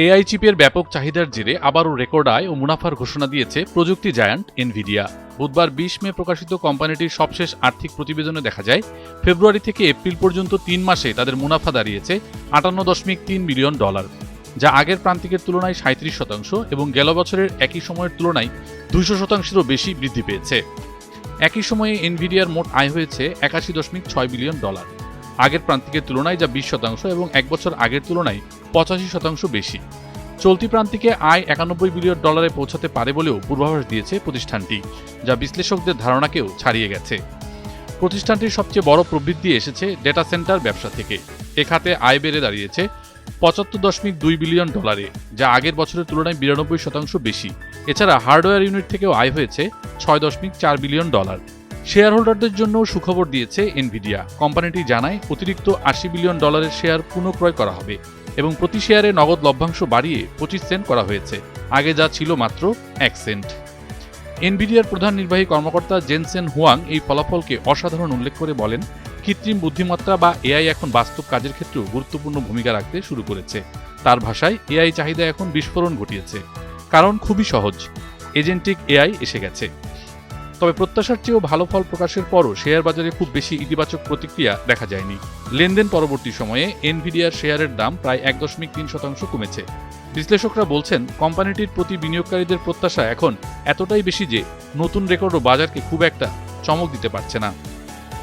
AI চিপের ব্যাপক চাহিদার জেরে আবারও রেকর্ড আয় ও মুনাফার ঘোষণা দিয়েছে প্রযুক্তি জায়ান্ট এনভিডিয়া। বুধবার ২০ মে প্রকাশিত কোম্পানিটির সবশেষ আর্থিক প্রতিবেদনে দেখা যায়, ফেব্রুয়ারি থেকে এপ্রিল পর্যন্ত ৩ মাসে তাদের মুনাফা দাঁড়িয়েছে $৫৮.৩ বিলিয়ন, যা আগের প্রান্তিকের তুলনায় ৩৭% এবং গেল বছরের একই সময়ের তুলনায় ২০০%-এরও বেশি বৃদ্ধি পেয়েছে। একই সময়ে এনভিডিয়ার মোট আয় হয়েছে $৮১.৬ বিলিয়ন, আগের প্রান্তিকের তুলনায় যা ২০% এবং এক বছর আগের তুলনায় ৮৫% বেশি। চলতি প্রান্তিকে আয় $৯১ বিলিয়ন পৌঁছাতে পারে বলেও পূর্বাভাস দিয়েছে প্রতিষ্ঠানটি, যা বিশ্লেষকদের ধারণাকেও ছাড়িয়ে গেছে। প্রতিষ্ঠানটির সবচেয়ে বড় প্রবৃদ্ধি এসেছে ডেটা সেন্টার ব্যবসা থেকে। এ খাতে আয় বেড়ে দাঁড়িয়েছে $৭৫.২ বিলিয়ন, যা আগের বছরের তুলনায় ৯২% বেশি। এছাড়া হার্ডওয়্যার ইউনিট থেকেও আয় হয়েছে $৬.৪ বিলিয়ন। শেয়ার হোল্ডারদের জন্য সুখবর দিয়েছে এনভিডিয়া। কোম্পানিটি জানায় অতিরিক্ত $৮০ বিলিয়ন শেয়ার পুনঃক্রয় করা হবে এবং প্রতি শেয়ারে নগদ লভ্যাংশ বাড়িয়ে ২৫ সেন্ট করা হয়েছে, আগে যা ছিল মাত্র ১ সেন্ট। এনভিডিয়ার প্রধান নির্বাহী কর্মকর্তা জেনসেন হুয়াং এই ফলাফলকে অসাধারণ উল্লেখ করে বলেন, কৃত্রিম বুদ্ধিমত্তা বা এআই এখন বাস্তব কাজের ক্ষেত্রেও গুরুত্বপূর্ণ ভূমিকা রাখতে শুরু করেছে। তার ভাষায়, এআই চাহিদা এখন বিস্ফোরণ ঘটিয়েছে, কারণ খুবই সহজ, এজেন্টিক এআই এসে গেছে। তবে প্রত্যাশার চেয়েও ভালো ফল প্রকাশের পরও শেয়ার বাজারে খুব বেশি ইতিবাচক প্রতিক্রিয়া দেখা যায়নি। লেনদেন পরবর্তী সময়ে এনভিডিয়ার শেয়ারের দাম প্রায় ১.৩% কমেছে। বিশ্লেষকরা বলছেন, কোম্পানিটির প্রতি বিনিয়োগকারীদের প্রত্যাশা এখন এতটাই বেশি যে নতুন রেকর্ডও বাজারকে খুব একটা চমক দিতে পারছে না।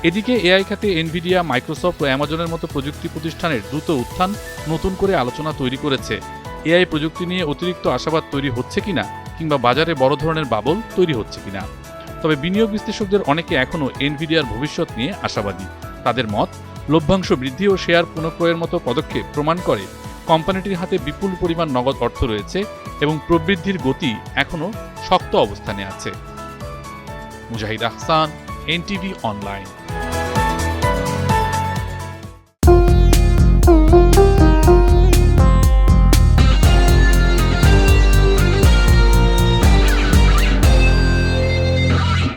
এদিকে এআই খাতে এনভিডিয়া, মাইক্রোসফট ও অ্যামাজনের মতো প্রযুক্তি প্রতিষ্ঠানের দ্রুত উত্থান নতুন করে আলোচনা তৈরি করেছে। এআই প্রযুক্তি নিয়ে অতিরিক্ত আশাবাদ তৈরি হচ্ছে কিনা, কিংবা বাজারে বড় ধরনের বাবল তৈরি হচ্ছে কিনা। তবে বিনিয়োগ বিশ্লেষকদের অনেকে এখনও এনভিডিয়ার ভবিষ্যৎ নিয়ে আশাবাদী। তাদের মত, লভ্যাংশ বৃদ্ধি ও শেয়ার পুনঃক্রয়ের মতো পদক্ষেপ প্রমাণ করে কোম্পানিটির হাতে বিপুল পরিমাণ নগদ অর্থ রয়েছে এবং প্রবৃদ্ধির গতি এখনও শক্ত অবস্থানে আছে। মুজাহিদ আহসান, এনটিভি অনলাইন।